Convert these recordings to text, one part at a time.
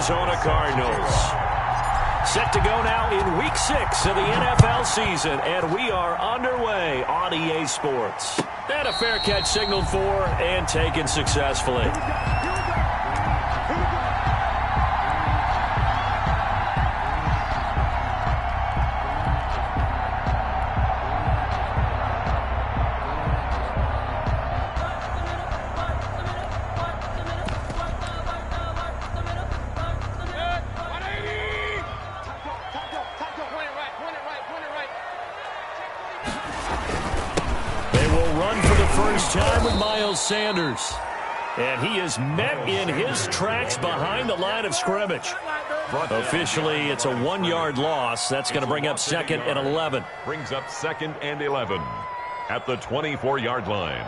Arizona Cardinals. Set to go now in Week 6 of the NFL season, and we are underway on EA Sports. And a fair catch signaled for and taken successfully. Time with Miles Sanders. And he is met in his tracks behind the line of scrimmage. Officially, it's a 1-yard loss. That's going to bring up 2nd and 11. Brings up 2nd and 11 at the 24-yard line.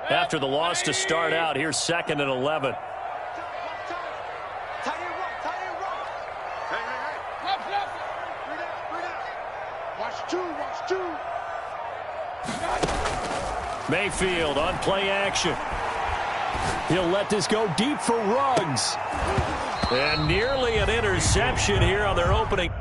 After the loss to start out, here's 2nd and 11. Mayfield on play action. He'll let this go deep for Ruggs. And nearly an interception here on their opening.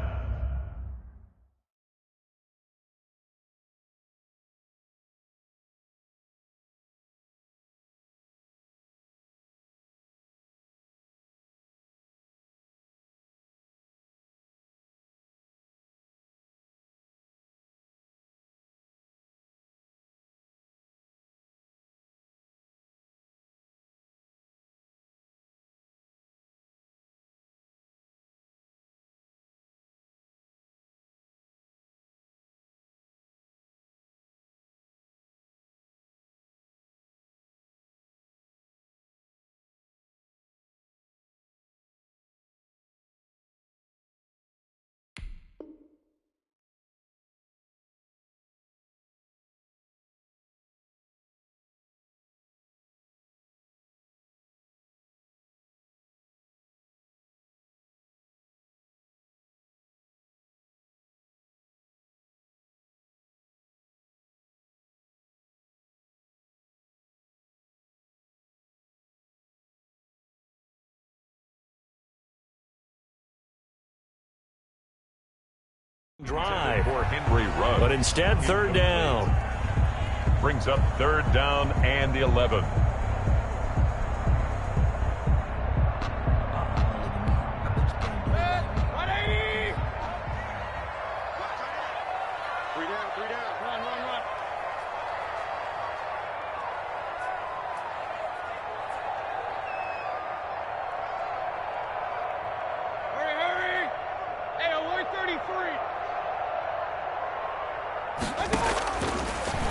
Drive for Henry Ruggs. But instead, 3rd down. Brings up 3rd down and 11.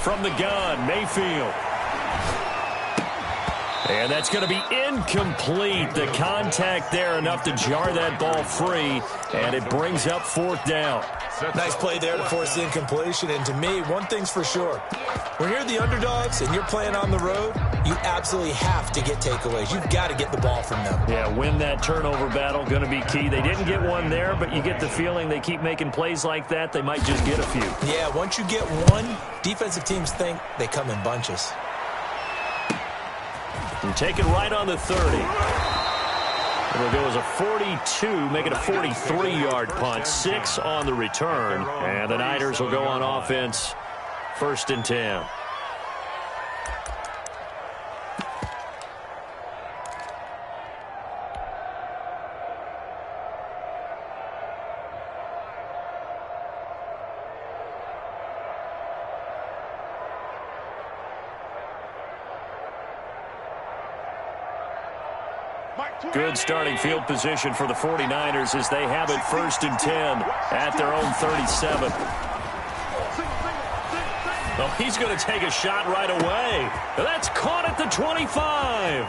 From the gun, Mayfield. And that's going to be incomplete. The contact there enough to jar that ball free, and it brings up 4th down. Nice play there to force the incompletion. And to me, one thing's for sure. When you're the underdogs and you're playing on the road, you absolutely have to get takeaways. You've got to get the ball from them. Yeah, win that turnover battle, going to be key. They didn't get one there, but you get the feeling they keep making plays like that, they might just get a few. Yeah, once you get one, defensive teams think they come in bunches. And take it right on the 30. It'll go as a 42, make it a 43-yard punt. 6 on the return. And the Niners will go on offense, 1st and 10. Good starting field position for the 49ers as they have it 1st and 10 at their own 37. Well, he's going to take a shot right away. That's caught at the 25.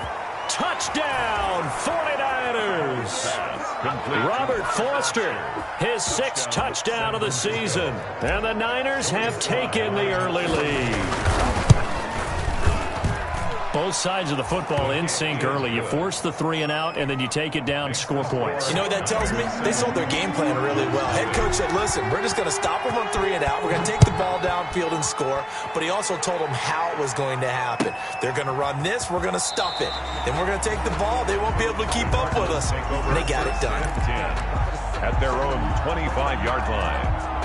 Touchdown, 49ers. Robert Foster, his 6th touchdown of the season. And the Niners have taken the early lead. Both sides of the football in sync early. You force the 3 and out, and then you take it down and score points. You know what that tells me? They sold their game plan really well. Head coach said, listen, we're just going to stop them on 3 and out. We're going to take the ball downfield and score. But he also told them how it was going to happen. They're going to run this. We're going to stuff it. Then we're going to take the ball. They won't be able to keep up with us. And they got it done. At their own 25-yard line.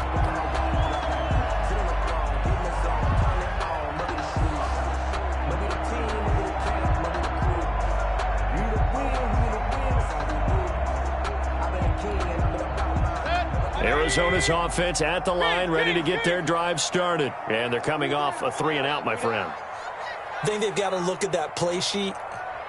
Arizona's offense at the line, ready to get their drive started. And they're coming off a 3 and out, my friend. I think they've got to look at that play sheet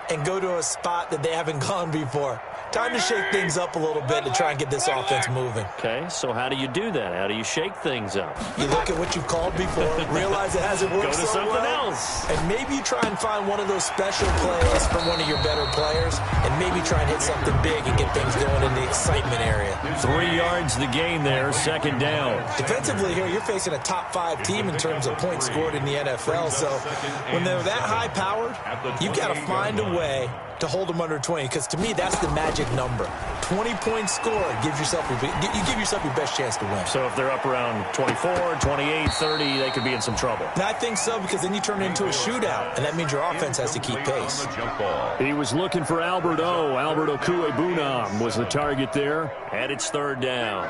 and go to a spot that they haven't gone before. Time to shake things up a little bit to try and get this offense moving. Okay, so how do you do that? How do you shake things up? You look at what you've called before, realize it hasn't worked Go to so something well, else. and maybe you try and find one of those special plays from one of your better players, and maybe try and hit something big and get things going in the excitement area. 3 yards the gain there, second down. Defensively here, you're facing a top-5 team in terms of points scored in the NFL, so when they're that high-powered, you've got to find a way to hold them under 20, because to me, that's the magic number. 20-point score gives yourself you give yourself your best chance to win. So if they're up around 24, 28, 30, they could be in some trouble. And I think so, because then you turn it into a shootout, and that means your offense has to keep pace. He was looking for Albert O. Albert Okuebunam was the target there, and it's third down.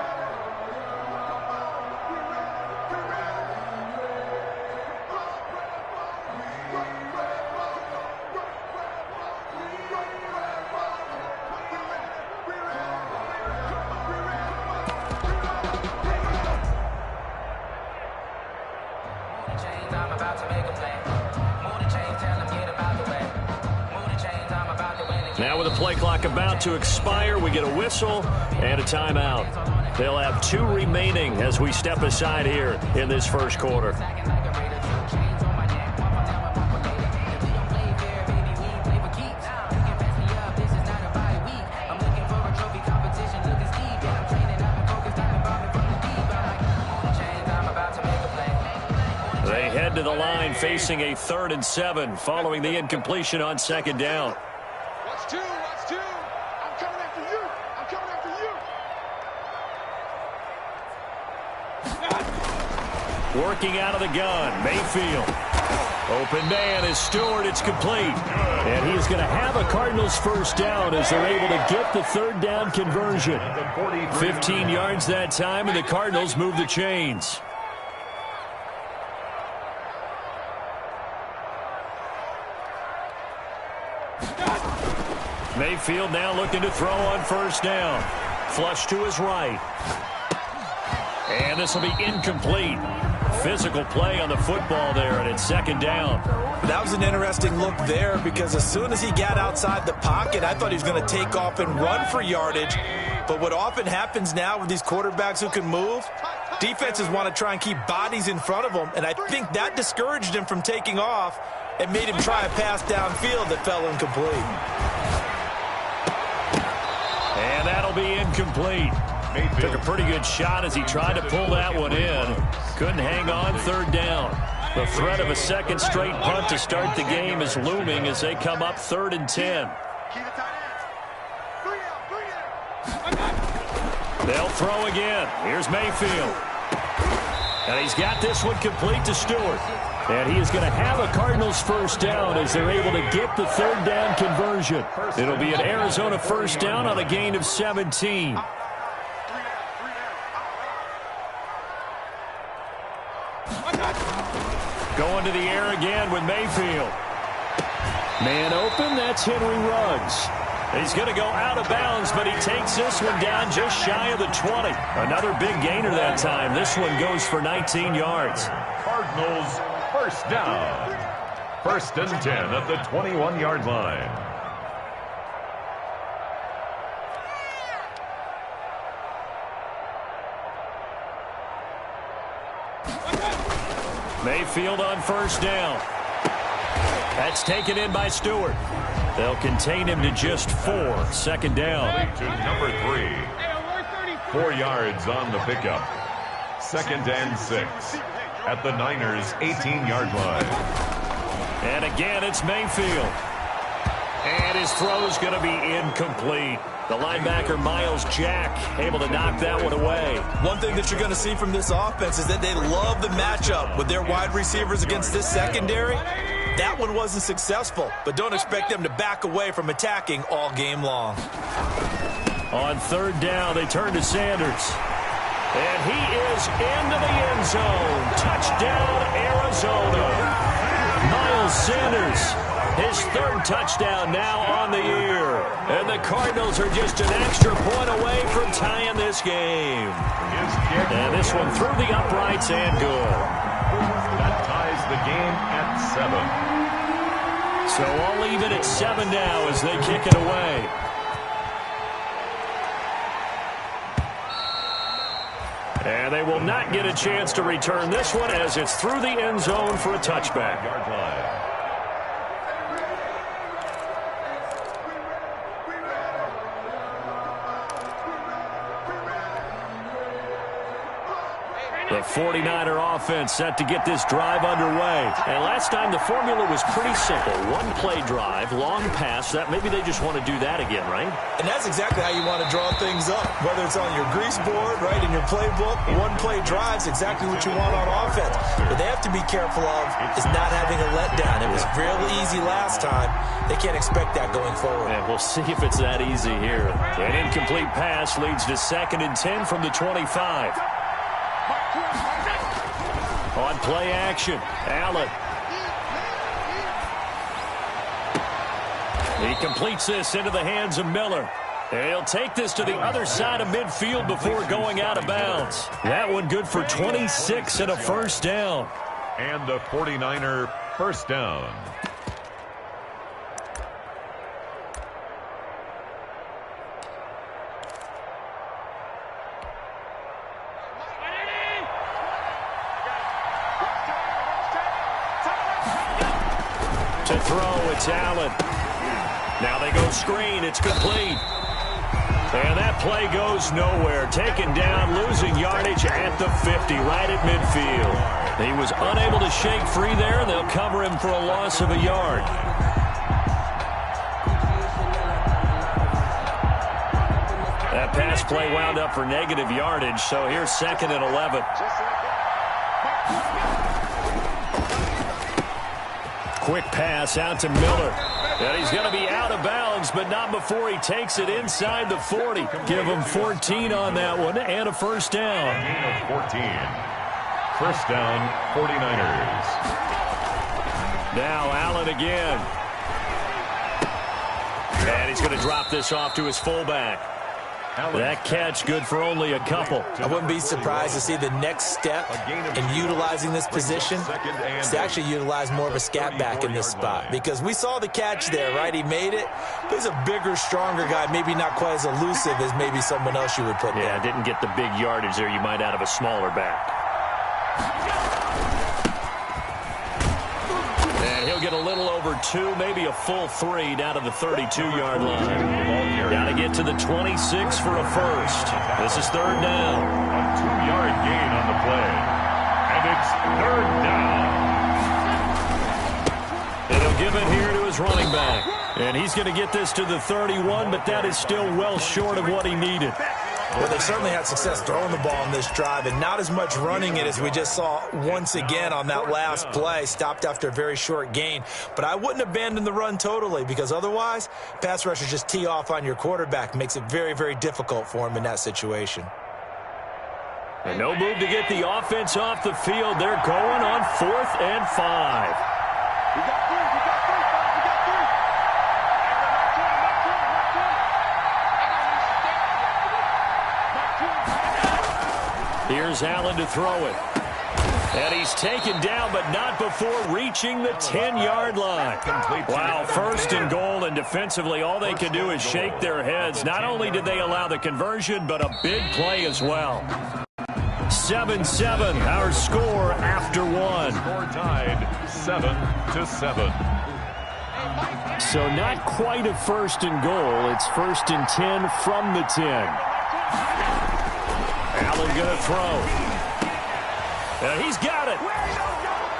Now with the play clock about to expire, we get a whistle and a timeout. They'll have 2 remaining as we step aside here in this first quarter. They head to the line facing a 3rd and 7 following the incompletion on second down. Watch 2. I'm coming after you. Working out of the gun, Mayfield. Open man is Stewart. It's complete. And he's going to have a Cardinals first down as they're able to get the 3rd down conversion. 15 yards that time, and the Cardinals move the chains. Mayfield now looking to throw on first down. Flush to his right. And this will be incomplete. Physical play on the football there, and it's second down. That was an interesting look there, because as soon as he got outside the pocket, I thought he was going to take off and run for yardage. But what often happens now with these quarterbacks who can move, defenses want to try and keep bodies in front of them, and I think that discouraged him from taking off and made him try a pass downfield that fell incomplete. And that'll be incomplete. Took a pretty good shot as he tried to pull that one in. Couldn't hang on, 3rd down. The threat of a second straight punt to start the game is looming as they come up 3rd and 10. They'll throw again. Here's Mayfield. And he's got this one complete to Stewart. And he is going to have a Cardinals first down as they're able to get the 3rd down conversion. It'll be an Arizona first down on a gain of 17. Going to the air again with Mayfield. Man open, that's Henry Ruggs. He's going to go out of bounds, but he takes this one down just shy of the 20. Another big gainer that time. This one goes for 19 yards. Cardinals first down. 1st and 10 at the 21-yard line. Mayfield on first down. That's taken in by Stewart. They'll contain him to just 4. 2nd down. To number 3. 4 yards on the pickup. 2nd and 6 at the Niners' 18-yard line. And again, it's Mayfield. And his throw's going to be incomplete. The linebacker, Miles Jack, able to knock that one away. One thing that you're going to see from this offense is that they love the matchup with their wide receivers against this secondary. That one wasn't successful, but don't expect them to back away from attacking all game long. On third down, they turn to Sanders. And he is into the end zone. Touchdown, Arizona. Miles Sanders, his third touchdown now on the year. And the Cardinals are just an extra point away from tying this game. And this one through the uprights and good. That ties the game at 7. So all even at 7 now as they kick it away. And they will not get a chance to return this one as it's through the end zone for a touchback. Yard line. The 49er offense set to get this drive underway. And last time the formula was pretty simple. One-play drive, long pass. That maybe they just want to do that again, right? And that's exactly how you want to draw things up. Whether it's on your grease board, right, in your playbook, one-play drive's exactly what you want on offense. But they have to be careful of is not having a letdown. It was real easy last time. They can't expect that going forward. And we'll see if it's that easy here. An incomplete pass leads to 2nd and 10 from the 25. On play action, Allen. He completes this into the hands of Miller. And he'll take this to the other side of midfield before going out of bounds. That one good for 26 and a first down. And a 49er first down. To throw, it's Allen. Now they go screen, it's complete. And that play goes nowhere. Taken down, losing yardage at the 50, right at midfield. He was unable to shake free there, and they'll cover him for a loss of a yard. That pass play wound up for negative yardage, so here's 2nd and 11. Quick pass out to Miller. And he's going to be out of bounds, but not before he takes it inside the 40. Give him 14 on that one and a first down. A gain of 14. First down, 49ers. Now Allen again. And he's going to drop this off to his fullback. That catch good for only a couple. I wouldn't be surprised to see the next step in utilizing this position is to actually utilize more of a scat back in this spot. Because we saw the catch there, right? He made it. But he's a bigger, stronger guy, maybe not quite as elusive as maybe someone else you would put there. Yeah, didn't get the big yardage there you might out of a smaller back. And he'll get a little over 2, maybe a full 3 down to the 32-yard line. Got to get to the 26 for a first. This is 3rd down. A 2-yard gain on the play. And it's 3rd down. And he'll give it here to his running back. And he's going to get this to the 31, but that is still well short of what he needed. Well, they certainly had success throwing the ball in this drive, and not as much running it as we just saw once again on that last play. Stopped after a very short gain. But I wouldn't abandon the run totally, because otherwise, pass rushers just tee off on your quarterback. Makes it very, very difficult for him in that situation. And no move to get the offense off the field. They're going on 4th and 5. We got 3. Here's Allen to throw it. And he's taken down, but not before reaching the 10-yard line. Wow, 1st and goal, and defensively all they can do is shake their heads. Not only did they allow the conversion, but a big play as well. 7-7, our score after 1. Score tied 7-7. So not quite a 1st and goal. It's 1st and 10 from the 10. Allen going to throw. And he's got it.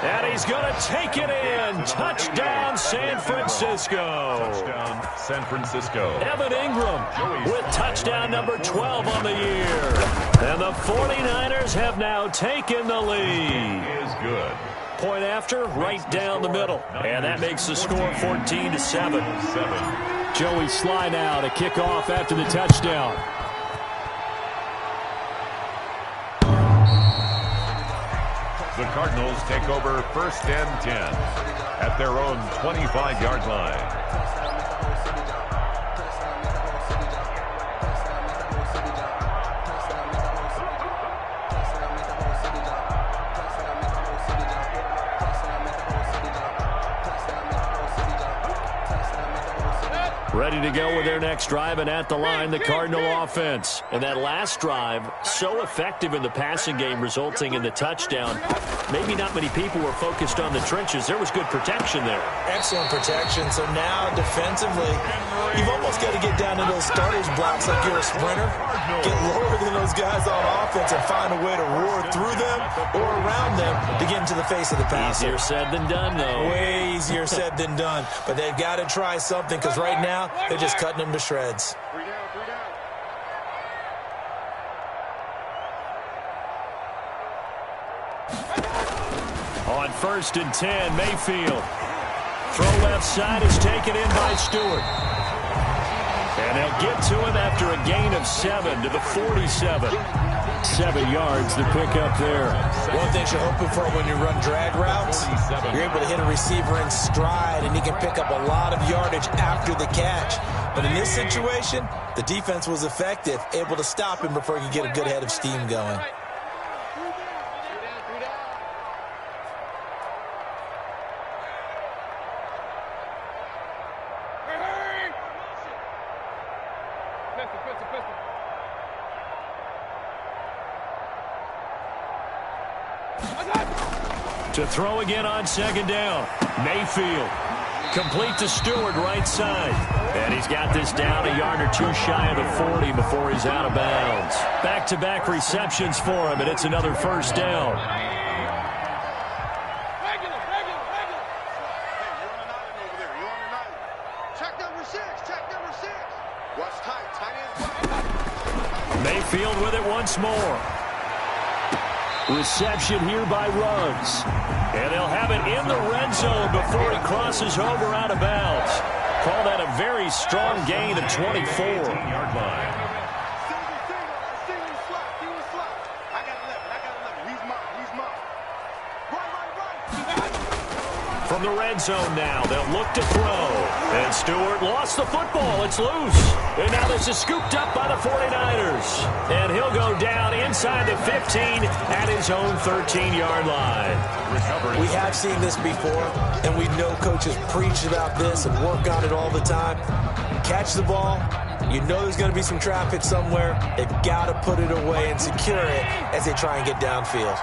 And he's going to take it in. Touchdown, San Francisco. Touchdown, San Francisco. Evan Ingram with touchdown number 12 on the year. And the 49ers have now taken the lead. Is good. Point after, right down the middle. And that makes the score 14-7. Joey Sly now to kick off after the touchdown. The Cardinals take over 1st and 10 at their own 25-yard line. Ready to go with their next drive, and at the line, the Cardinal offense. And that last drive, so effective in the passing game, resulting in the touchdown. Maybe not many people were focused on the trenches. There was good protection there. Excellent protection. So now, defensively, you've almost got to get down to those starters blocks like you're a sprinter. Get lower than those guys on offense and find a way to roar through them or around them to get into the face of the passer. Easier said than done, though. Way easier said than done. But they've got to try something, because right now, they're just cutting them to shreds. On 1st and 10, Mayfield. Throw left side is taken in by Stewart. And they'll get to him after a gain of 7 to the 47. 7 yards to pick up there. One thing you're hoping for when you run drag routes, you're able to hit a receiver in stride, and he can pick up a lot of yardage after the catch. But in this situation, the defense was effective, able to stop him before he could get a good head of steam going. To throw again on 2nd down. Mayfield. Complete to Stewart, right side. And he's got this down a yard or two shy of the 40 before he's out of bounds. Back-to-back receptions for him, and it's another 1st down. Mayfield with it once more. Reception here by Ruggs. And they'll have it in the red zone before he crosses over out of bounds. Call that a very strong gain of 24. 18-yard line. From the red zone now, they'll look to throw. And Stewart lost the football. It's loose. And now this is scooped up by the 49ers. And he'll go down inside the 15 at his own 13-yard line. We have seen this before, and we know coaches preach about this and work on it all the time. Catch the ball. You know there's going to be some traffic somewhere. They've got to put it away and secure it as they try and get downfield.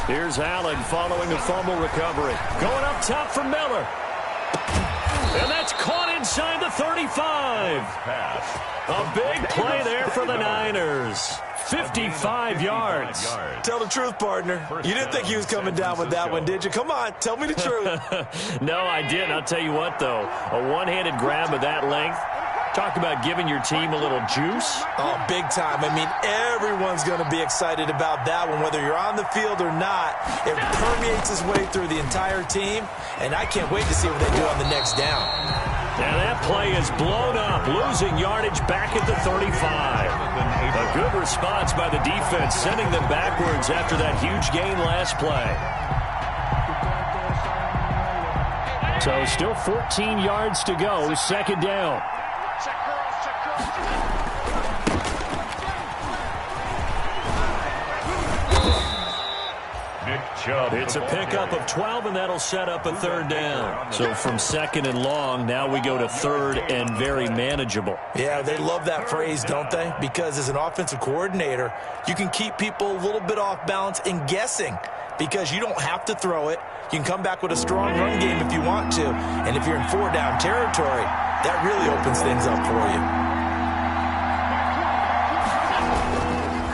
Here's Allen following the fumble recovery. Going up top for Miller. And that's caught inside the 35. A big play there for the Niners. 55 yards. Tell the truth, partner. You didn't think he was coming down with that one, did you? Come on, tell me the truth. No, I didn't. I'll tell you what, though. A one-handed grab of that length. Talk about giving your team a little juice. Oh, big time. I mean, everyone's going to be excited about that one, whether you're on the field or not. It permeates its way through the entire team, and I can't wait to see what they do on the next down. Now that play is blown up, losing yardage back at the 35. A good response by the defense, sending them backwards after that huge gain last play. So still 14 yards to go, 2nd down. It's a pickup of 12, and that'll set up a 3rd down. So from 2nd and long, now we go to 3rd and very manageable. Yeah, they love that phrase, don't they? Because as an offensive coordinator, you can keep people a little bit off balance and guessing because you don't have to throw it. You can come back with a strong run game if you want to. And if you're in 4-down territory, that really opens things up for you.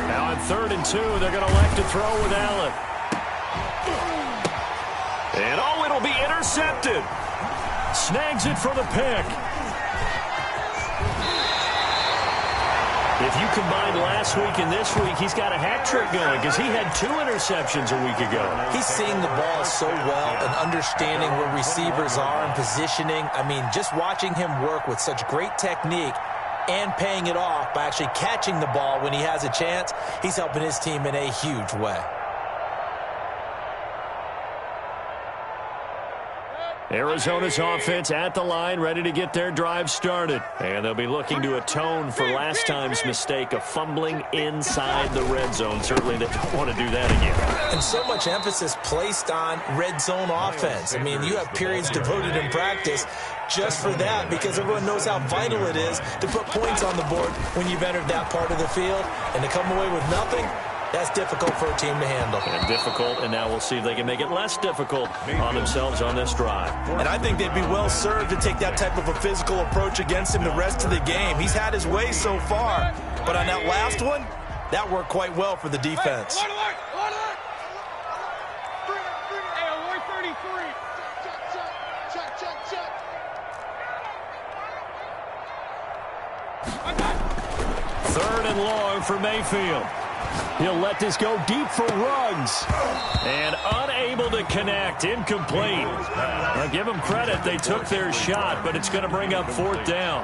Now on 3rd and 2. They're going to elect to throw with Allen. And, it'll be intercepted. Snags it for the pick. If you combine last week and this week, he's got a hat trick going because he had 2 interceptions a week ago. He's seeing the ball so well and understanding where receivers are and positioning. I mean, just watching him work with such great technique and paying it off by actually catching the ball when he has a chance, he's helping his team in a huge way. Arizona's offense at the line, ready to get their drive started. And they'll be looking to atone for last time's mistake of fumbling inside the red zone. Certainly they don't want to do that again. And so much emphasis placed on red zone offense. I mean, you have periods devoted in practice just for that because everyone knows how vital it is to put points on the board when you've entered that part of the field. And to come away with nothing, that's difficult for a team to handle. And difficult, and now we'll see if they can make it less difficult on themselves on this drive. And I think they'd be well served to take that type of a physical approach against him the rest of the game. He's had his way so far, but on that last one, that worked quite well for the defense. Hey, alert 33. Check. Third and long for Mayfield. He'll let this go deep for Ruggs. And unable to connect. Incomplete. I'll give them credit. They took their shot, but it's going to bring up 4th down.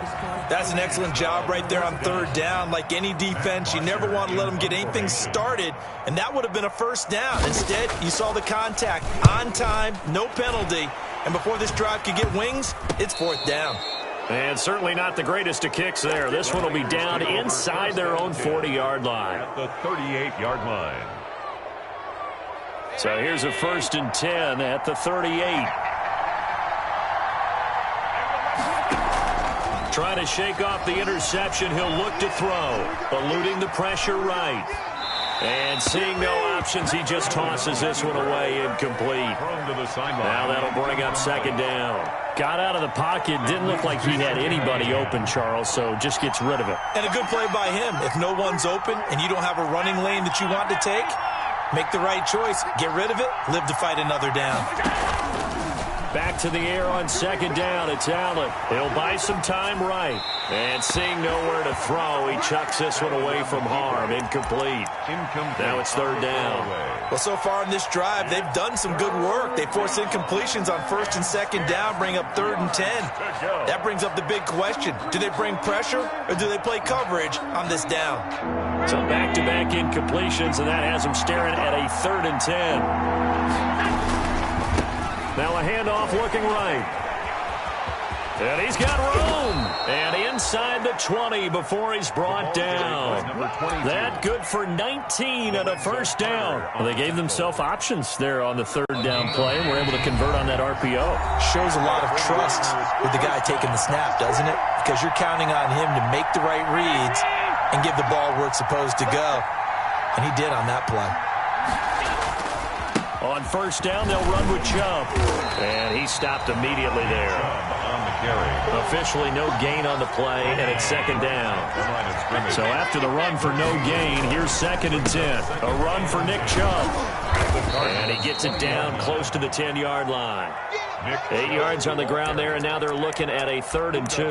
That's an excellent job right there on 3rd down. Like any defense, you never want to let them get anything started, and that would have been a 1st down. Instead, you saw the contact on time, no penalty, and before this drive could get wings, it's 4th down. And certainly not the greatest of kicks there. This one will be down inside their own 40-yard line. At the 38-yard line. So here's a 1st and 10 at the 38. Trying to shake off the interception. He'll look to throw. Eluding the pressure right. And seeing no options, he just tosses this one away incomplete. Now that'll bring up 2nd down. Got out of the pocket. Didn't look like he had anybody open, Charles, so just gets rid of it. And a good play by him. If no one's open and you don't have a running lane that you want to take, make the right choice. Get rid of it. Live to fight another down. Back to the air on 2nd down. It's Allen. He'll buy some time right. And seeing nowhere to throw, he chucks this one away from harm. Incomplete. Now it's 3rd down. Well, so far in this drive, they've done some good work. They force incompletions on 1st and 2nd down, bring up 3rd and 10. That brings up the big question. Do they bring pressure or do they play coverage on this down? So back-to-back incompletions, and that has them staring at a 3rd and 10. Now a handoff looking right. And he's got room. And inside the 20 before he's brought down. That good for 19 and a 1st down. Well, they gave themselves options there on the 3rd down play and were able to convert on that RPO. Shows a lot of trust with the guy taking the snap, doesn't it? Because you're counting on him to make the right reads and give the ball where it's supposed to go. And he did on that play. On 1st down, they'll run with Chubb. And he stopped immediately there. On the carry. Officially no gain on the play, and it's 2nd down. So after the run for no gain, here's 2nd and 10. A run for Nick Chubb. And he gets it down close to the 10-yard line. 8 yards on the ground there, and now they're looking at a 3rd and 2.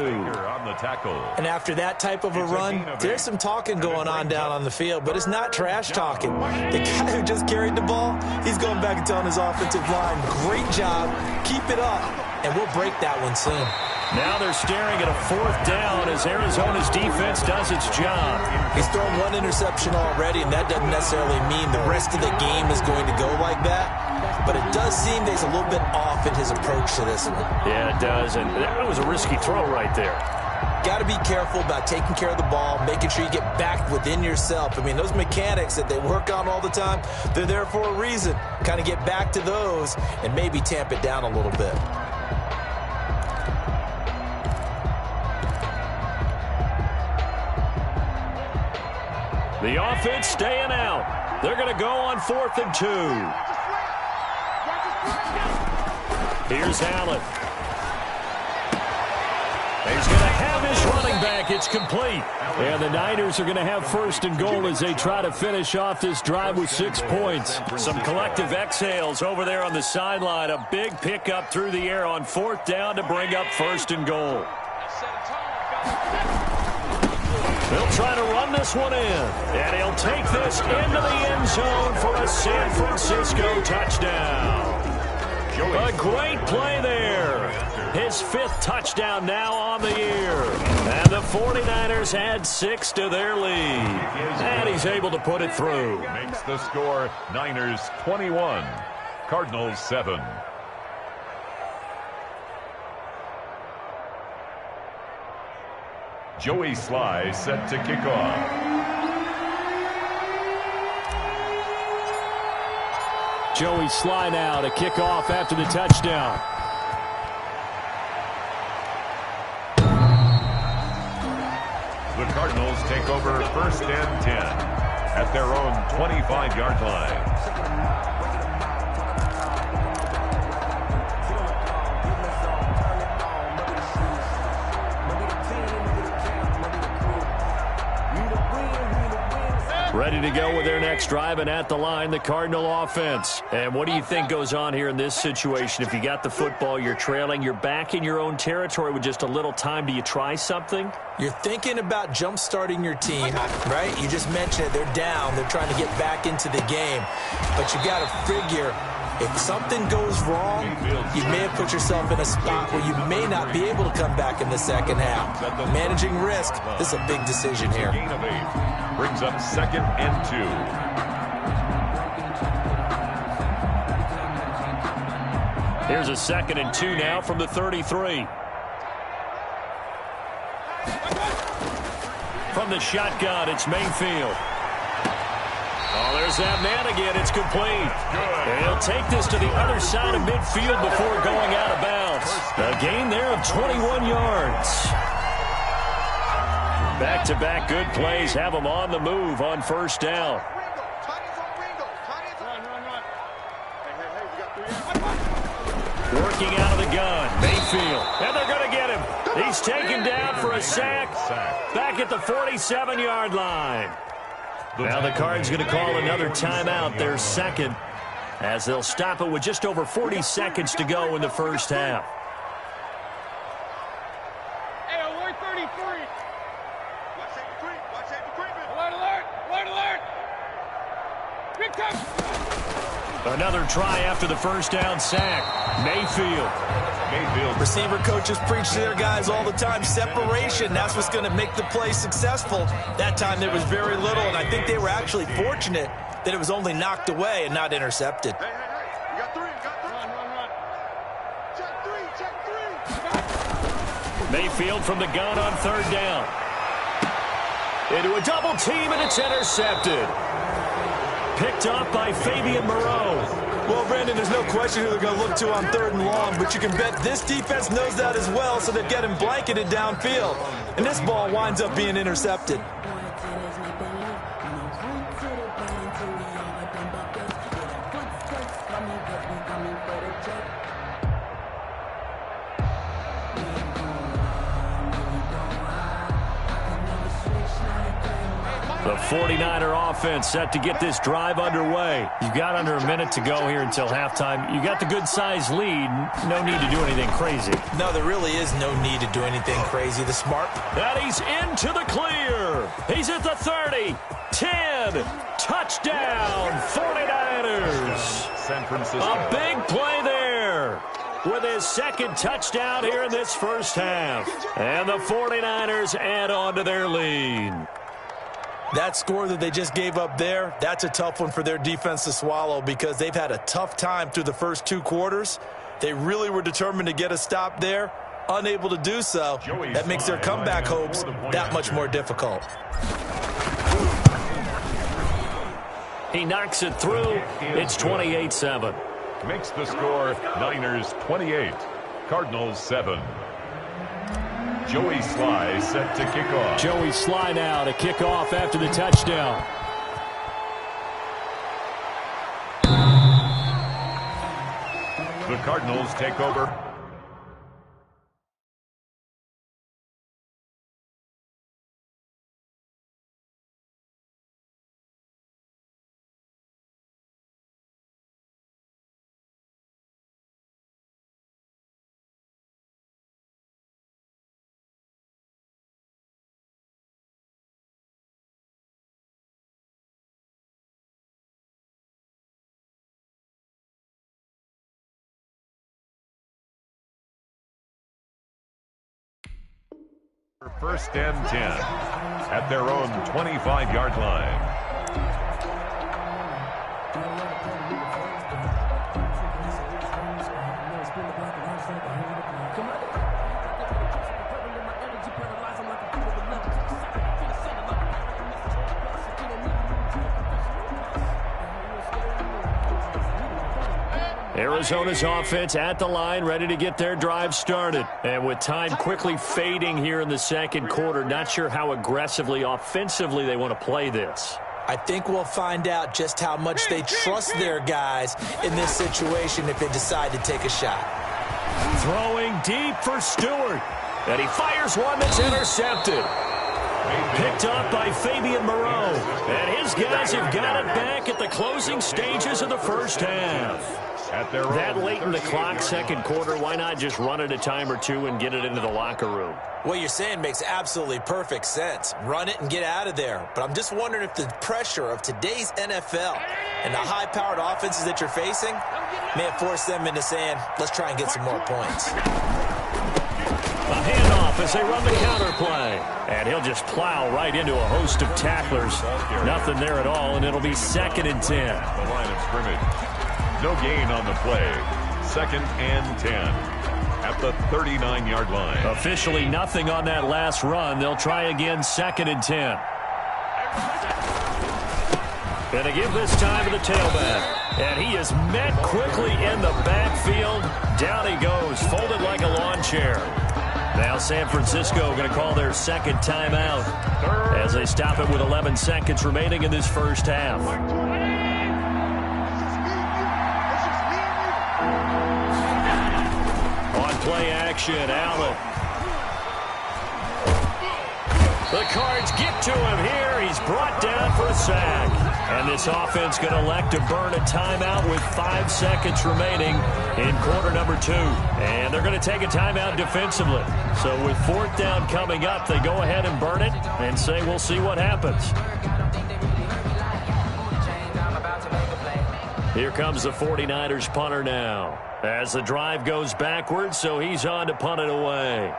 And after that type of a run, there's some talking going on down on the field, but it's not trash talking. The guy who just carried the ball, he's going back and telling his offensive line, great job, keep it up, and we'll break that one soon. Now they're staring at a 4th down as Arizona's defense does its job. He's thrown one interception already, and that doesn't necessarily mean the rest of the game is going to go like that. But it does seem that he's a little bit off in his approach to this one. Yeah, it does, and that was a risky throw right there. Got to be careful about taking care of the ball, making sure you get back within yourself. I mean, those mechanics that they work on all the time, they're there for a reason. Kind of get back to those and maybe tamp it down a little bit. The offense staying out. They're going to go on 4th and 2. Here's Allen. He's going to have his running back. It's complete. And the Niners are going to have first and goal as they try to finish off this drive with 6 points. Some collective exhales over there on the sideline. A big pickup through the air on 4th down to bring up first and goal. They'll try to run this one in. And he'll take this into the end zone for a San Francisco touchdown. A great play there. His 5th touchdown now on the year. And the 49ers add 6 to their lead. And he's able to put it through. Makes the score Niners 21, Cardinals 7. Joey Sly set to kick off. Joey Sly now to kick off after the touchdown. The Cardinals take over 1st and 10 at their own 25-yard line. Ready to go with their next drive, and at the line, the Cardinal offense. And what do you think goes on here in this situation? If you got the football, you're trailing, you're back in your own territory with just a little time. Do you try something? You're thinking about jump-starting your team, right? You just mentioned it. They're down. They're trying to get back into the game. But you got to figure, if something goes wrong, you may have put yourself in a spot where you may not be able to come back in the second half. Managing risk, this is a big decision here. Gain of 8 brings up 2nd and 2. Here's a 2nd and 2 now from the 33. From the shotgun, it's Mayfield. Oh, there's that man again. It's complete. And he'll take this to the other side of midfield before going out of bounds. A gain there of 21 yards. Back-to-back good plays have them on the move on 1st down. Working out of the gun, Mayfield. And they're going to get him. He's taken down for a sack. Back at the 47-yard line. Now the Cards going to call another timeout, their 2nd, as they'll stop it with just over 40 seconds to go in the first half. Hey, alert 33. Alert, alert, alert, alert. Big time. Another try after the first down sack. Mayfield. Receiver coaches preach to their guys all the time. Separation, that's what's going to make the play successful. That time there was very little, and I think they were actually fortunate that it was only knocked away and not intercepted. Hey, you got 3, Run. Check 3. Mayfield from the gun on 3rd down. Into a double team, and it's intercepted. Picked up by Fabian Moreau. Well, Brandon, there's no question who they're going to look to on 3rd and long, but you can bet this defense knows that as well, so they're getting blanketed downfield. And this ball winds up being intercepted. The 49er offense set to get this drive underway. You've got under a minute to go here until halftime. You got the good-sized lead. No need to do anything crazy. No, there really is no need to do anything crazy. The smart... And he's into the clear. He's at the 30. 10. Touchdown, 49ers. San Francisco. A big play there with his 2nd touchdown here in this first half. And the 49ers add on to their lead. That score that they just gave up there, that's a tough one for their defense to swallow because they've had a tough time through the first 2 quarters. They really were determined to get a stop there, unable to do so. That makes their comeback hopes that much more difficult. He knocks it through. It's 28-7. Makes the score Niners 28, Cardinals 7. Joey Sly set to kick off. Joey Sly now to kick off after the touchdown. The Cardinals take over First and 10 at their own 25-yard line. Arizona's offense at the line, ready to get their drive started. And with time quickly fading here in the second quarter, not sure how aggressively, offensively they want to play this. I think we'll find out just how much they trust their guys in this situation if they decide to take a shot. Throwing deep for Stewart. And he fires one that's intercepted. Picked up by Fabian Moreau. And his guys have got it back at the closing stages of the first half. That late in the clock, second quarter, why not just run it a time or two and get it into the locker room? What you're saying makes absolutely perfect sense. Run it and get out of there. But I'm just wondering if the pressure of today's NFL and the high-powered offenses that you're facing may have forced them into saying, let's try and get some more points. A handoff as they run the counter play. And he'll just plow right into a host of tacklers. Nothing there at all, and it'll be 2nd and 10. The line of scrimmage. No gain on the play. 2nd and 10 at the 39-yard line. Officially nothing on that last run. They'll try again, 2nd and 10. Going to give this time to the tailback. And he is met quickly in the backfield. Down he goes, folded like a lawn chair. Now San Francisco going to call their second timeout as they stop it with 11 seconds remaining in this first half. Play action, Allen. The Cards get to him here. He's brought down for a sack. And this offense going to elect to burn a timeout with 5 seconds remaining in quarter number 2. And they're going to take a timeout defensively. So with 4th down coming up, they go ahead and burn it and say we'll see what happens. Here comes the 49ers punter now. As the drive goes backwards, so he's on to punt it away.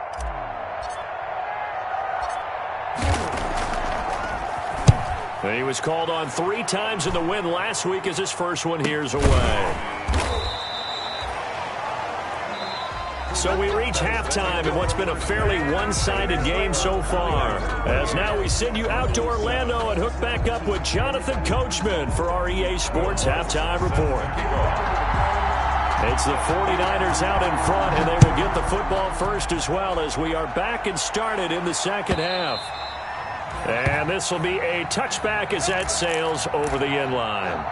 And he was called on 3 times in the win last week as his first one here's away. So we reach halftime in what's been a fairly one-sided game so far. As now we send you out to Orlando and hook back up with Jonathan Coachman for our EA Sports Halftime Report. It's the 49ers out in front, and they will get the football first as well as we are back and started in the second half. And this will be a touchback as that sails over the end line.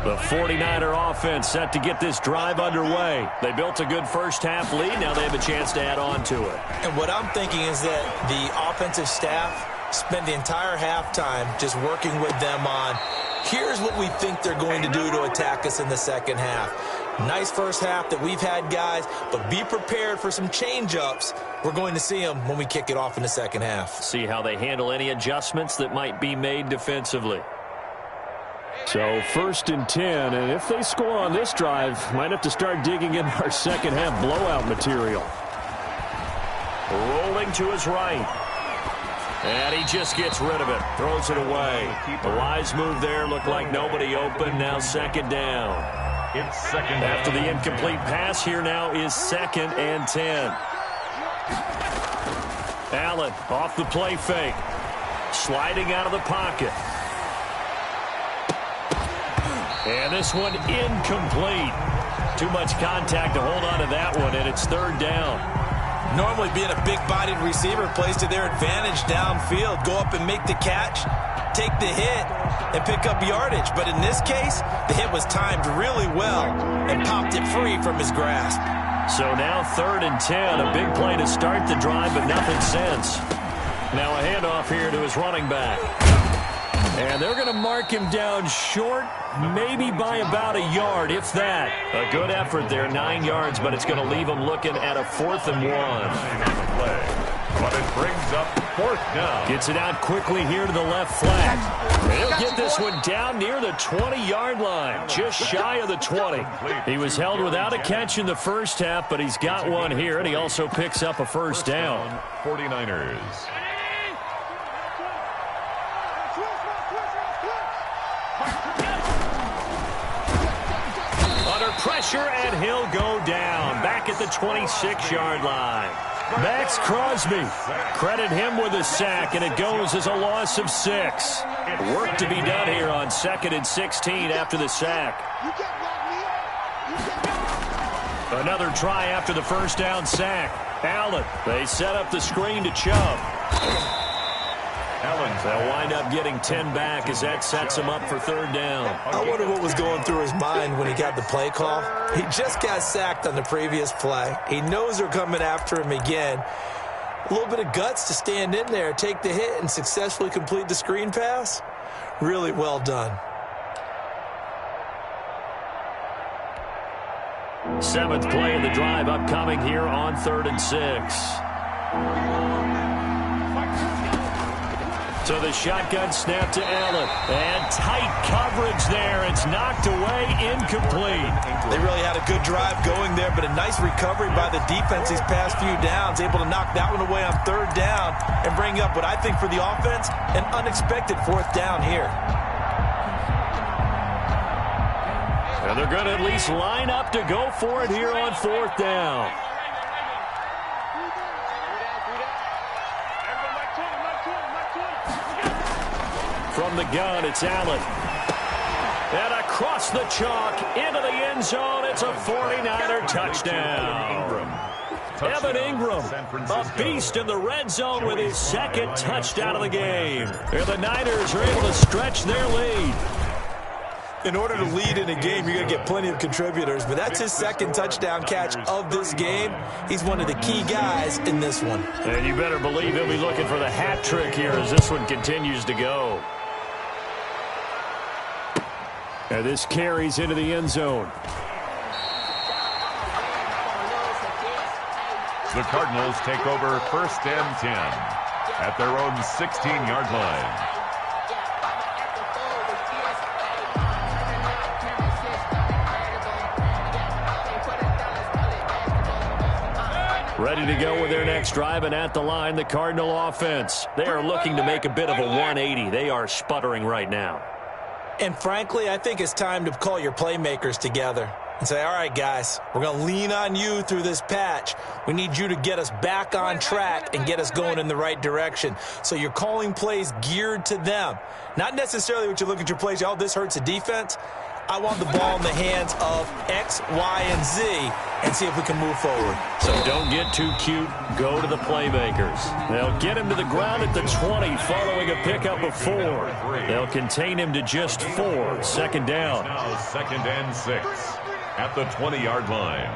The 49er offense set to get this drive underway. They built a good first half lead. Now they have a chance to add on to it. And what I'm thinking is that the offensive staff spent the entire halftime just working with them on, here's what we think they're going to do to attack us in the second half. Nice first half that we've had, guys, but be prepared for some change-ups. We're going to see them when we kick it off in the second half. See how they handle any adjustments that might be made defensively. So 1st and 10, and if they score on this drive, might have to start digging in our second half blowout material. Rolling to his right. And he just gets rid of it, throws it away. The wise move there, looked like nobody open, now 2nd down. It's 2nd down. After the incomplete pass, here now is 2nd and 10. Allen off the play fake, sliding out of the pocket. And this one incomplete. Too much contact to hold on to that one, and it's 3rd down. Normally being a big-bodied receiver plays to their advantage downfield. Go up and make the catch, take the hit, and pick up yardage. But in this case, the hit was timed really well and popped it free from his grasp. So now 3rd and 10, a big play to start the drive, but nothing since. Now a handoff here to his running back. And they're going to mark him down short, maybe by about a yard, if that. A good effort there, 9 yards, but it's going to leave him looking at a 4th and 1. But it brings up 4th down. Gets it out quickly here to the left flat. He'll get this one down near the 20-yard line, just shy of the 20. He was held without a catch in the first half, but he's got one here, and he also picks up a first down. 49ers. Under pressure, and he'll go down, back at the 26-yard line. Max Crosby, credit him with a sack, and it goes as a loss of 6. Work to be done here on 2nd and 16 after the sack. Another try after the first down sack. Allen, they set up the screen to Chubb. They'll wind up getting 10 back as that sets him up for 3rd down. I wonder what was going through his mind when he got the play call. He just got sacked on the previous play. He knows they're coming after him again. A little bit of guts to stand in there, take the hit, and successfully complete the screen pass. Really well done. 7th play of the drive upcoming here on 3rd and 6. So the shotgun snap to Allen. And tight coverage there. It's knocked away, incomplete. They really had a good drive going there, but a nice recovery by the defense these past few downs. Able to knock that one away on 3rd down and bring up what I think for the offense, an unexpected 4th down here. And they're going to at least line up to go for it here on 4th down. From the gun, it's Allen. And across the chalk, into the end zone, it's a 49er touchdown. Evan Ingram, a beast in the red zone with his 2nd touchdown of the game. And the Niners are able to stretch their lead. In order to lead in a game, you're going to get plenty of contributors, but that's his 2nd touchdown catch of this game. He's one of the key guys in this one. And you better believe he'll be looking for the hat trick here as this one continues to go. And this carries into the end zone. The Cardinals take over 1st and 10 at their own 16-yard line. Ready to go with their next drive, and at the line, the Cardinal offense. They are looking to make a bit of a 180. They are sputtering right now. And frankly, I think it's time to call your playmakers together and say, all right, guys, we're going to lean on you through this patch. We need you to get us back on track and get us going in the right direction. So you're calling plays geared to them. Not necessarily what you look at your plays, oh, this hurts the defense. I want the ball in the hands of X, Y, and Z and see if we can move forward. So don't get too cute. Go to the playmakers. They'll get him to the ground at the 20 following a pickup of 4. They'll contain him to just 4. 2nd down. Now 2nd and 6 at the 20-yard line.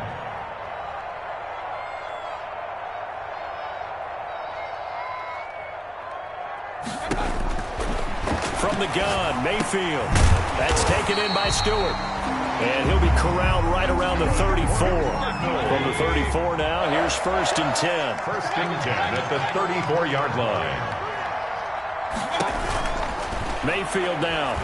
From the gun, Mayfield. That's taken in by Stewart. And he'll be corralled right around the 34. From the 34 now, here's 1st and 10. 1st and 10 at the 34-yard line. Mayfield down.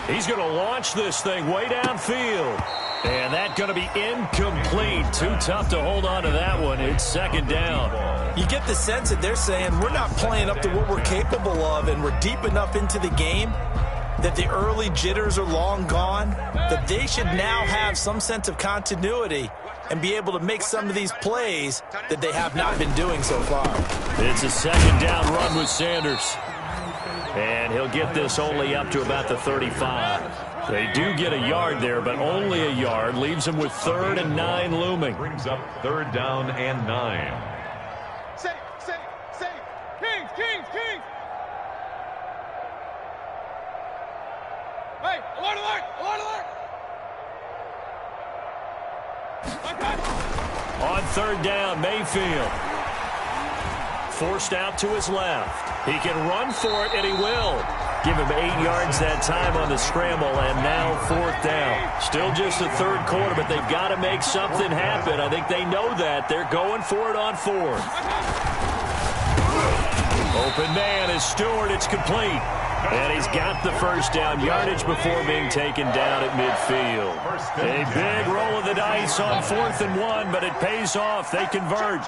He's going to launch this thing way downfield. And that's going to be incomplete. Too tough to hold on to that one. It's 2nd down. You get the sense that they're saying we're not playing up to what we're capable of, and we're deep enough into the game that the early jitters are long gone, that they should now have some sense of continuity and be able to make some of these plays that they have not been doing so far. It's a 2nd down run with Sanders. And he'll get this only up to about the 35. They do get a yard there, but only a yard. Leaves them with 3rd and 9 looming. Brings up 3rd down and 9. Safe. Kings. Hey, alert. On 3rd down, Mayfield. Forced out to his left. He can run for it, and he will. Give him 8 yards that time on the scramble, and now 4th down. Still just the third quarter, but they've got to make something happen. I think they know that. They're going for it on 4th. Open man is Stewart. It's complete. And he's got the first down yardage before being taken down at midfield. A big roll of the dice on 4th and 1, but it pays off. They convert.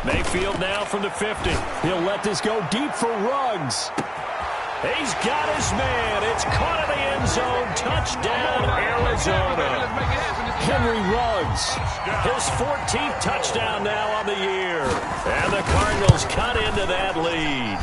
Mayfield now from the 50. He'll let this go deep for Ruggs. He's got his man. It's caught in the end zone. Touchdown, Arizona. Henry Ruggs, his 14th touchdown now on the year. And the Cardinals cut into that lead.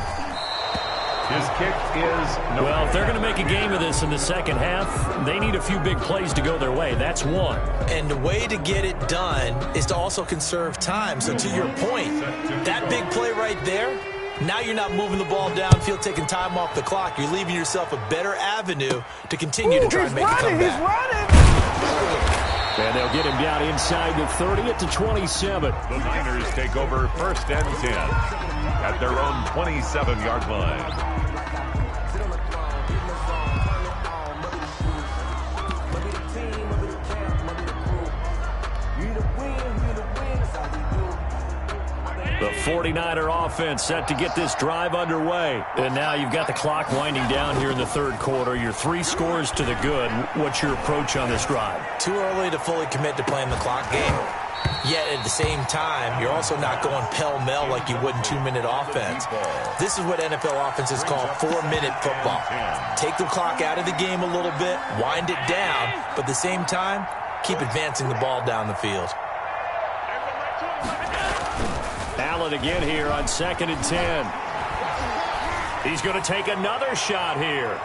His kick is no. Well, if they're going to make a game of this in the second half, they need a few big plays to go their way. That's one. And the way to get it done is to also conserve time. So to your point, that big play right there, now you're not moving the ball downfield, taking time off the clock. You're leaving yourself a better avenue to continue to try and make a comeback. He's running. And they'll get him down inside the 30 at the 27. The Niners take over 1st and 10 at their own 27-yard line. The 49er offense set to get this drive underway. And now you've got the clock winding down here in the third quarter. You're 3 scores to the good. What's your approach on this drive? Too early to fully commit to playing the clock game. Yet at the same time, you're also not going pell-mell like you would in 2-minute offense. This is what NFL offenses call 4-minute football. Take the clock out of the game a little bit, wind it down, but at the same time, keep advancing the ball down the field. Allen again here on 2nd and 10. He's going to take another shot here.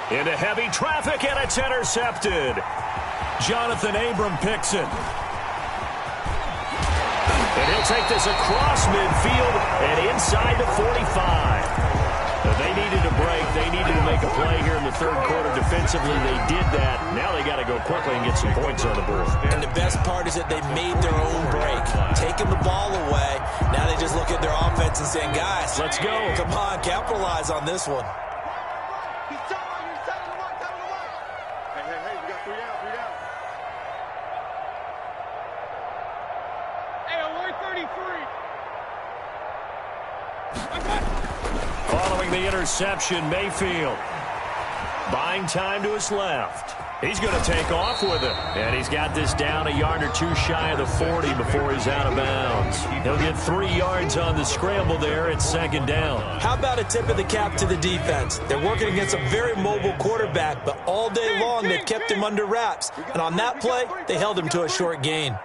Into heavy traffic, and it's intercepted. Jonathan Abram picks it. And he'll take this across midfield and inside the 45. They needed a break. They needed to make a play here in the third quarter defensively. They did that. Now they got to go quickly and get some points on the board. And the best part is that they made their own break. Taking the ball away. Now they just look at their offense and saying, guys, let's go. Come on, capitalize on this one. He's telling you, Hey, we got 3 down, 3 down. Hey, alert 33. Following the interception, Mayfield buying time to his left. He's going to take off with it. And he's got this down a yard or 2 shy of the 40 before he's out of bounds. He'll get 3 yards on the scramble there at 2nd down. How about a tip of the cap to the defense? They're working against a very mobile quarterback, but all day long they've kept him under wraps. And on that play, they held him to a short gain.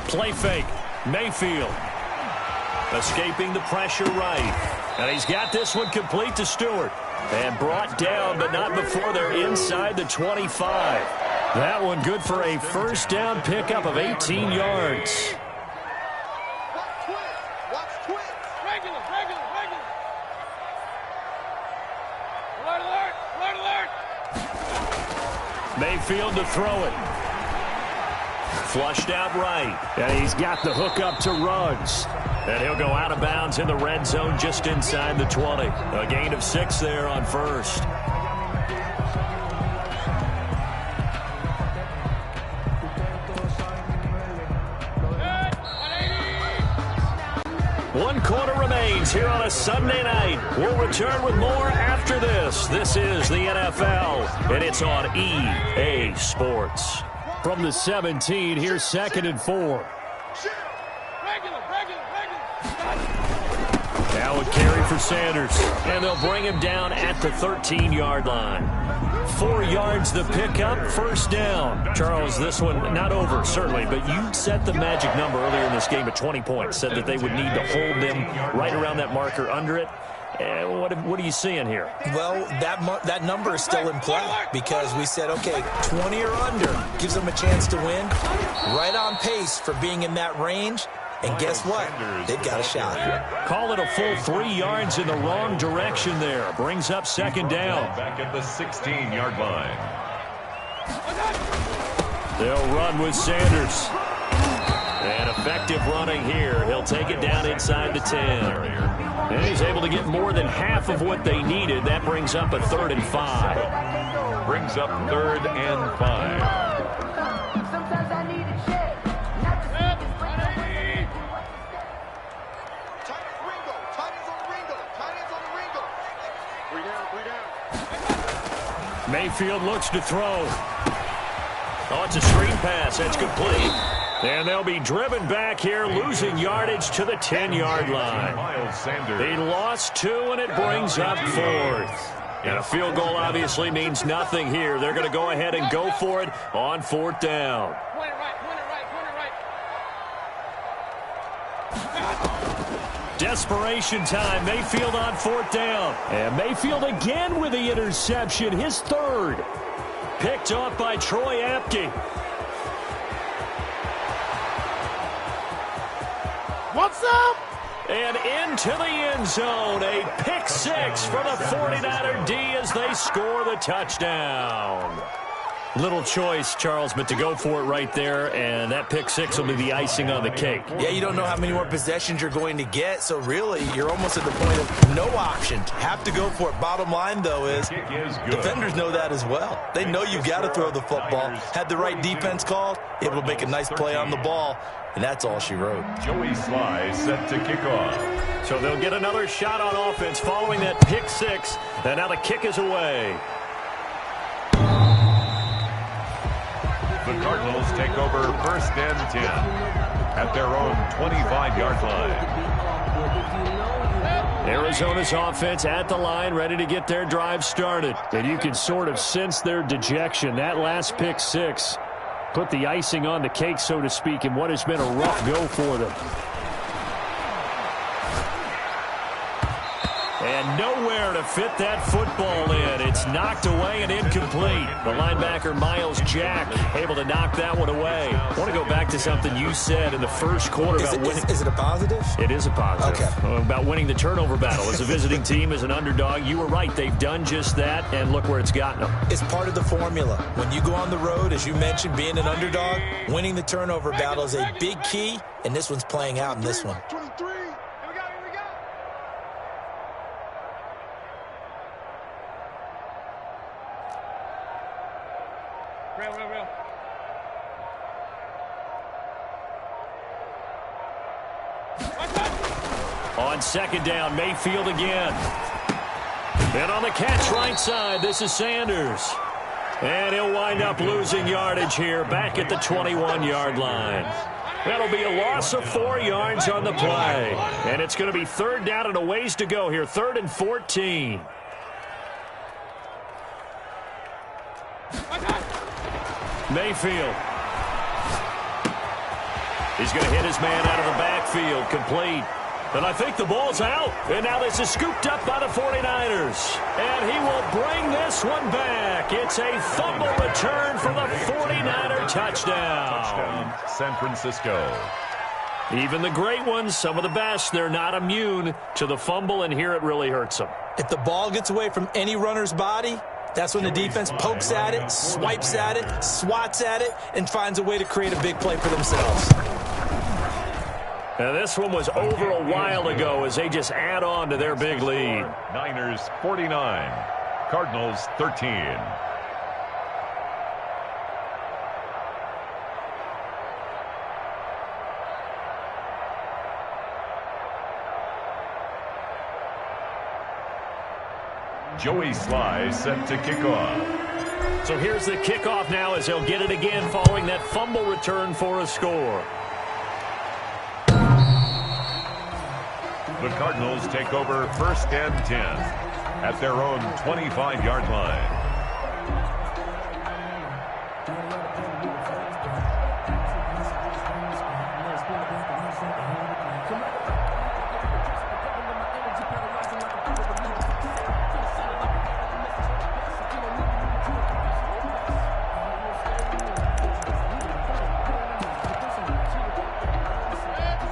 Play fake. Mayfield escaping the pressure right. And he's got this one complete to Stewart. And brought down, but not before they're inside the 25. That one good for a first down pickup of 18 yards. Watch twist. Regular. Alert. Mayfield to throw it. Flushed out right. And he's got the hook up to Ruggs. And he'll go out of bounds in the red zone just inside the 20. A gain of 6 there on first. One quarter remains here on a Sunday night. We'll return with more after this. This is the NFL, and it's on EA Sports. From the 17, here's 2nd and 4. Now a carry for Sanders, and they'll bring him down at the 13-yard line. 4 yards the pickup, first down. Charles, this one not over, certainly, but you set the magic number earlier in this game at 20 points, said that they would need to hold them right around that marker under it. What are you seeing here? Well, that number is still in play because we said, okay, 20 or under gives them a chance to win. Right on pace for being in that range. And guess what? They've got a shot. Call it a full 3 yards in the wrong direction there. Brings up second down. Back at the 16-yard line. They'll run with Sanders. And effective running here. He'll take it down inside the 10. And he's able to get more than half of what they needed. That brings up a 3rd and 5. Brings up 3rd and 5. Mayfield looks to throw. Oh, it's a screen pass. That's complete. And they'll be driven back here, losing yardage to the 10-yard line. They lost 2, and it brings up 4th. And a field goal obviously means nothing here. They're going to go ahead and go for it on 4th down. Desperation time. Mayfield on 4th down. And Mayfield again with the interception, his 3rd. Picked off by Troy Apke. What's up? And into the end zone. A pick 6 for the 49er D as they score the touchdown. Little choice, Charles, but to go for it right there, and that pick 6 will be the icing on the cake. Yeah, you don't know how many more possessions you're going to get, so really you're almost at the point of no option. Have to go for it. Bottom line, though, is defenders know that as well. They know you've got to throw the football. Had the right defense called, able to make a nice play on the ball, and that's all she wrote. Joey Sly set to kick off. So they'll get another shot on offense following that pick 6, and now the kick is away. The Cardinals take over 1st and 10 at their own 25-yard line. Arizona's offense at the line, ready to get their drive started. And you can sort of sense their dejection. That last pick 6 put the icing on the cake, so to speak, in what has been a rough go for them. And nowhere to fit that football in. It's knocked away and incomplete. The linebacker, Miles Jack, able to knock that one away. I want to go back to something you said in the first quarter about winning. Is it a positive? It is a positive. Okay. About winning the turnover battle. As a visiting team, as an underdog, you were right. They've done just that, and look where it's gotten them. It's part of the formula. When you go on the road, as you mentioned, being an underdog, winning the turnover battle is a big key, and this one's playing out in this one. 23. Real. On 2nd down, Mayfield again. And on the catch right side, this is Sanders. And he'll wind up losing yardage here back at the 21-yard line. That'll be a loss of 4 yards on the play. And it's going to be 3rd down and a ways to go here, 3rd and 14. Mayfield. He's going to hit his man out of the backfield, complete. And I think the ball's out. And now this is scooped up by the 49ers. And he will bring this one back. It's a fumble return for the 49er touchdown. San Francisco. Even the great ones, some of the best, they're not immune to the fumble, and here it really hurts them. If the ball gets away from any runner's body, that's when the defense pokes at it, swipes at it, swats at it, and finds a way to create a big play for themselves. Now this one was over a while ago as they just add on to their big lead. Niners 49, Cardinals 13. Joey Sly set to kick off. So here's the kickoff now as they'll get it again following that fumble return for a score. The Cardinals take over 1st and 10 at their own 25-yard line.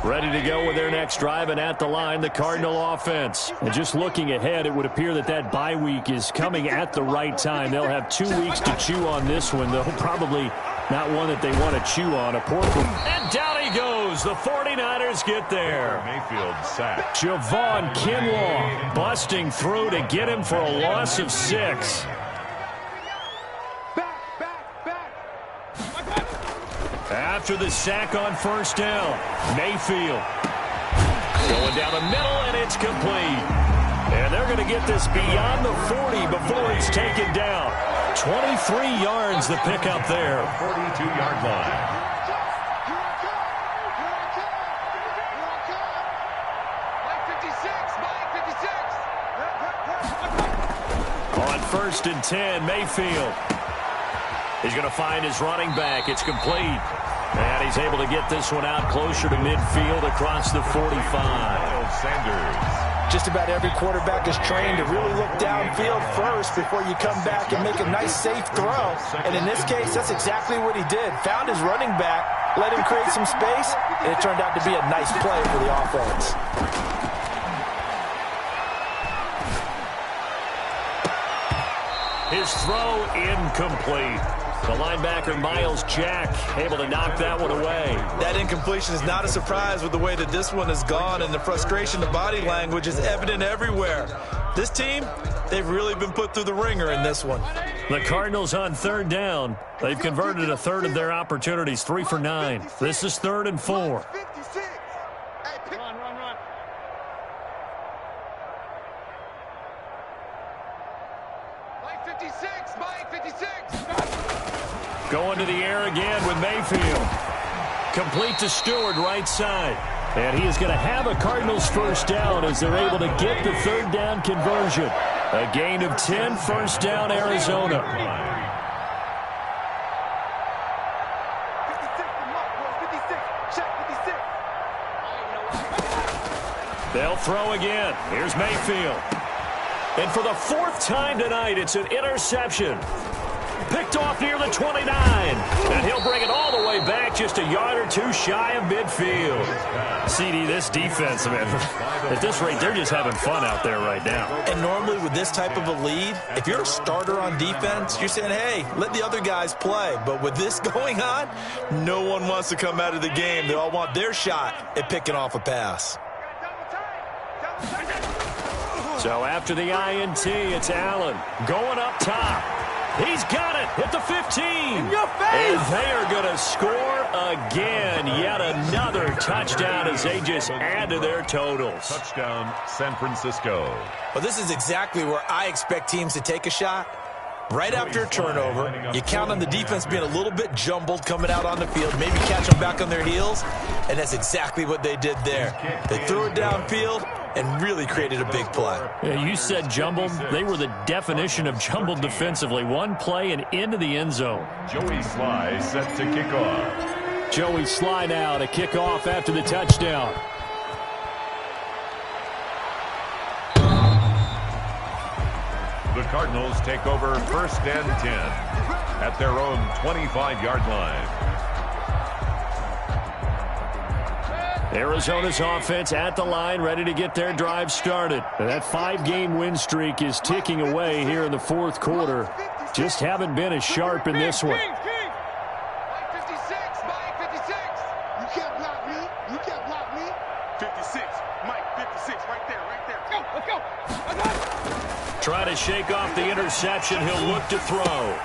Ready to go with their next drive, and at the line, the Cardinal offense. And just looking ahead, it would appear that that bye week is coming at the right time. They'll have 2 weeks to chew on this one, though probably not one that they want to chew on. And down he goes. The 49ers get there. Mayfield sacked. Javon Kinlaw busting through to get him for a loss of 6. After the sack on first down, Mayfield going down the middle, and it's complete. And they're going to get this beyond the 40 before it's taken down. 23 yards the pickup there. 42-yard line. On 1st and 10, Mayfield. He's going to find his running back. It's complete. And he's able to get this one out closer to midfield across the 45. Sanders. Just about every quarterback is trained to really look downfield first before you come back and make a nice, safe throw. And in this case, that's exactly what he did. Found his running back, let him create some space, and it turned out to be a nice play for the offense. His throw incomplete. The linebacker, Miles Jack, able to knock that one away. That incompletion is not a surprise with the way that this one has gone, and the frustration, the body language is evident everywhere. This team, they've really been put through the ringer in this one. The Cardinals on 3rd down. They've converted a third of their opportunities, 3 for 9. This is 3rd and 4. Going to the air again with Mayfield. Complete to Stewart, right side. And he is going to have a Cardinals first down as they're able to get the 3rd down conversion. A gain of 10, first down, Arizona. They'll throw again. Here's Mayfield. And for the 4th time tonight, it's an interception. Picked off near the 29. And he'll bring it all the way back just a yard or 2 shy of midfield. CD, this defense, man, at this rate, they're just having fun out there right now. And normally with this type of a lead, if you're a starter on defense, you're saying, hey, let the other guys play. But with this going on, no one wants to come out of the game. They all want their shot at picking off a pass. So after the INT, it's Allen going up top. He's got it at the 15. In your face! And they are going to score again. Yet another touchdown as they just add to their totals. Touchdown, San Francisco. Well, this is exactly where I expect teams to take a shot. Right after a turnover, you count on the defense being a little bit jumbled coming out on the field, maybe catch them back on their heels, and that's exactly what they did there. They threw it downfield and really created a big play. Yeah, you said jumbled. They were the definition of jumbled defensively. One play and into the end zone. Joey Sly set to kick off. Joey Sly now to kick off after the touchdown. The Cardinals take over 1st and 10 at their own 25-yard line. Arizona's offense at the line, ready to get their drive started. That 5-game win streak is ticking away here in the 4th quarter. Just haven't been as sharp in this one. Mike 56, Mike 56. You can't block me. You can't block me. 56, Mike 56, right there, right there. Let's go, let's go. Try to shake off the interception. He'll look to throw.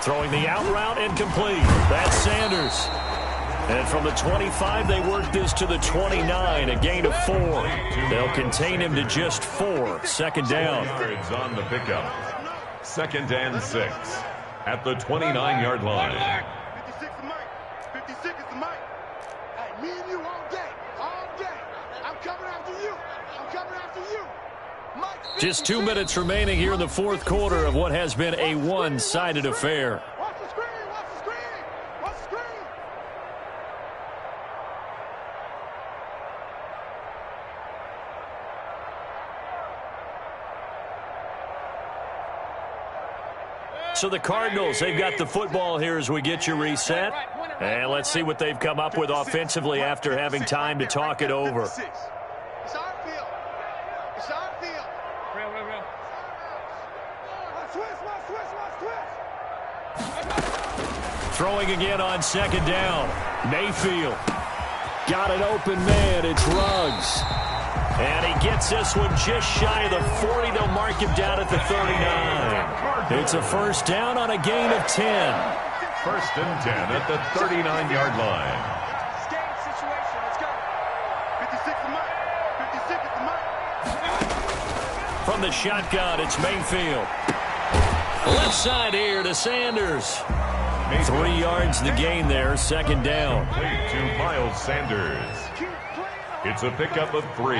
Throwing the out route incomplete. That's Sanders. And from the 25, they work this to the 29, a gain of 4. They'll contain him to just 4. 2nd down. Yards on the pickup. 2nd and 6 at the 29-yard line. 56 is Mike. 56 is Mike. Hey, me and you all day. All day. I'm coming after you. I'm coming after you. Mike, Just 2 minutes remaining here in the 4th quarter of what has been a one-sided affair. watch the screen. Watch the screen. Watch the screen. So the Cardinals, they've got the football here as we get you reset. And let's see what they've come up with offensively after having time to talk it over. It's our field. It's our field. Real. Throwing again on second down. Mayfield. Got an open man. It's Ruggs. And he gets this one just shy of the 40. They'll mark him down at the 39. It's a first down on a gain of 10. First and 10 at the 39-yard line. Game situation. Let's go. 56 to Mike. 56 at the Mike. From the shotgun, it's Mayfield. Left side here to Sanders. 3 yards the gain there, second down. To Miles Sanders. It's a pickup of 3.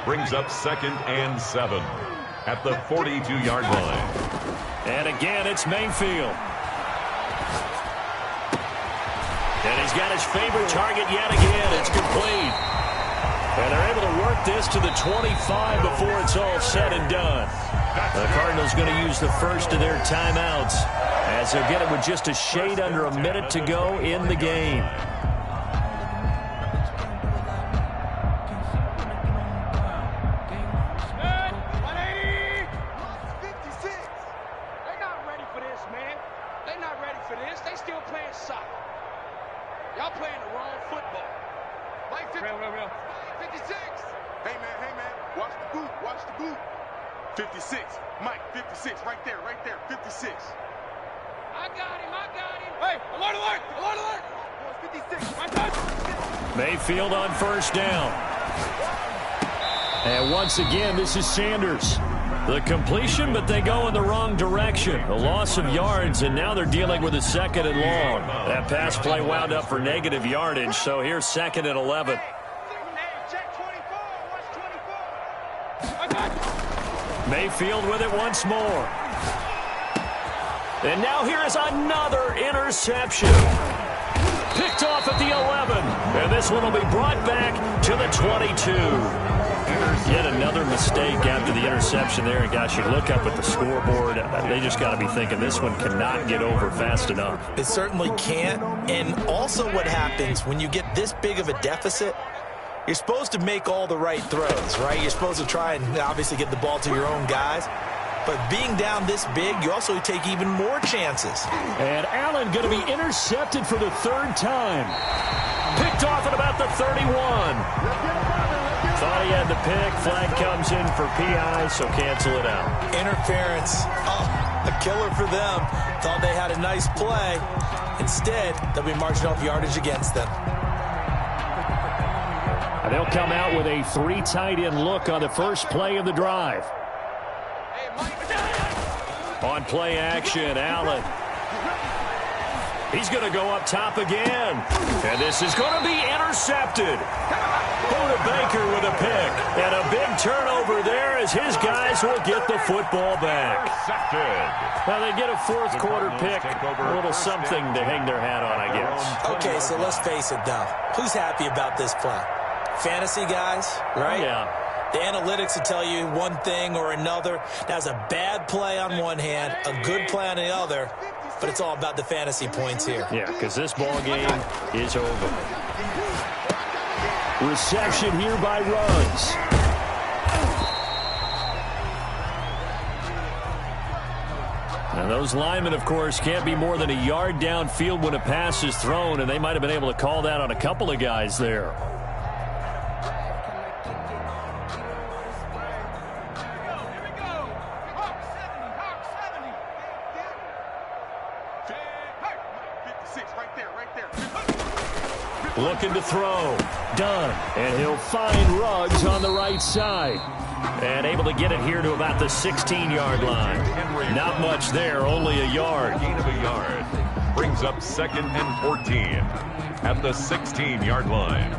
Brings up second and 7 at the 42-yard line. And again, it's Mayfield. And he's got his favorite target yet again. It's complete. And they're able to work this to the 25 before it's all said and done. The Cardinals going to use the first of their timeouts as they'll get it with just a shade under a minute to go in the game. Real. 56. Hey, man. Watch the boot. 56. Mike, 56. Right there. 56. I got him. Hey, alert. 56. My touch. Mayfield on first down. And once again, this is Sanders. The completion, but they go in the wrong direction. A loss of yards, and now they're dealing with a second and long. That pass play wound up for negative yardage, so here's second and 11. Mayfield with it once more. And now here is another interception. Picked off at the 11. And this one will be brought back to the 22. Yet another mistake after the interception there. And gosh, you look up at the scoreboard, they just got to be thinking this one cannot get over fast enough. It certainly can't. And also what happens when you get this big of a deficit, you're supposed to make all the right throws, right? You're supposed to try and obviously get the ball to your own guys. But being down this big, you also take even more chances. And Allen going to be intercepted for the third time. Picked off at about the 31. Thought he had the pick. Flag comes in for PI, so cancel it out. Interference. Oh, a killer for them. Thought they had a nice play. Instead, they'll be marching off yardage against them. And they'll come out with a 3 tight end look on the first play of the drive. On play action, Allen. He's going to go up top again. And this is going to be intercepted. Buda Baker with a pick. And a big turnover there as his guys will get the football back. Now they get a fourth quarter pick. A little something to hang their hat on, I guess. Okay, so let's face it, though. Who's happy about this play? Fantasy guys, right? Yeah. The analytics will tell you one thing or another. That's a bad play on one hand, a good play on the other, but it's all about the fantasy points here. Yeah, because this ball game is over. Reception here by Ruggs. Now those linemen, of course, can't be more than a yard downfield when a pass is thrown, and they might have been able to call that on a couple of guys there. Looking to throw. Done. And he'll find Ruggs on the right side. And able to get it here to about the 16-yard line. Not much there, only a yard. Gain of a yard. Brings up second and 14 at the 16-yard line.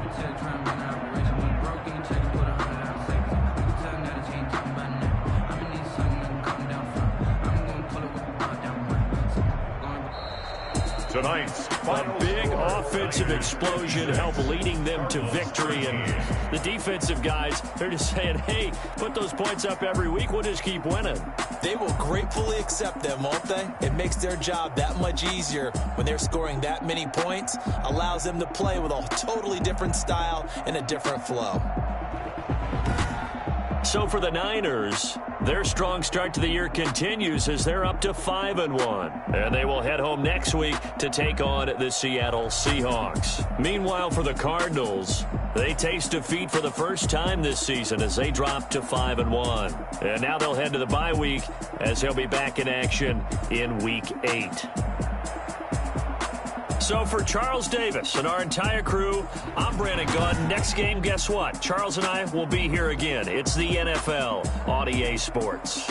Tonight's a big offensive explosion helped leading them to victory. And the defensive guys, they're just saying, hey, put those points up every week. We'll just keep winning. They will gratefully accept them, won't they? It makes their job that much easier when they're scoring that many points, allows them to play with a totally different style and a different flow. So for the Niners, their strong start to the year continues as they're up to 5-1. And they will head home next week to take on the Seattle Seahawks. Meanwhile, for the Cardinals, they taste defeat for the first time this season as they drop to 5-1. And now they'll head to the bye week as they'll be back in action in Week 8. So for Charles Davis and our entire crew, I'm Brandon Gunn. Next game, guess what? Charles and I will be here again. It's the NFL on EA Sports.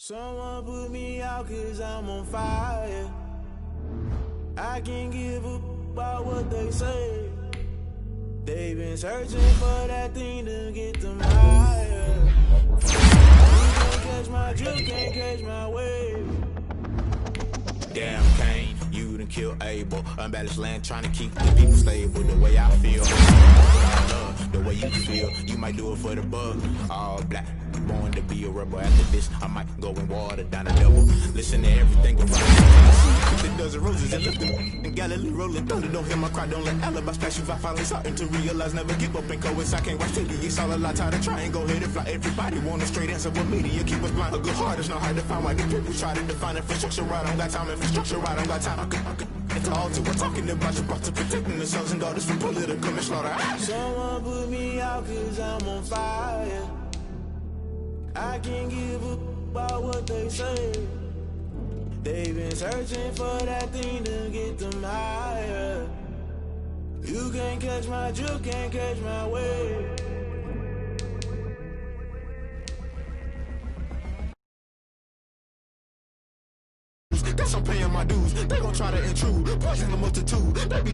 Someone put me out 'cause I'm on fire. I can't give up about what they say. They've been searching for that thing to get them higher. You can't catch my drift, can't catch my wave. Damn, Kane, you done killed Abel. Unbalanced land, trying to keep the people stable. The way I feel, the way you feel, you might do it for the bug. All black, born to be a rebel. After this, I might go and water down the devil. Listen to everything around me. The dozen roses and lift them. And Galilee rolling thunder, don't hear my cry, don't let alibi splash you. I finally starting to realize, never give up and coincide. I can't watch till it's all a lot. Tired of trying, go ahead and fly. Everybody want a straight answer, what media keep us blind. A good heart is not hard to find. Why the people try to define infrastructure right? I don't got time, infrastructure right, I don't got time. It's all to we're talking about you, brought to protecting the sons and daughters from political manslaughter. Someone put me out 'cause I'm on fire. I can't give up about what they say. They've been searching for that thing to get them higher. You can't catch my drift, can't catch my wave. Guess I'm paying my dues. They gon' try to intrude, poison the multitude. They be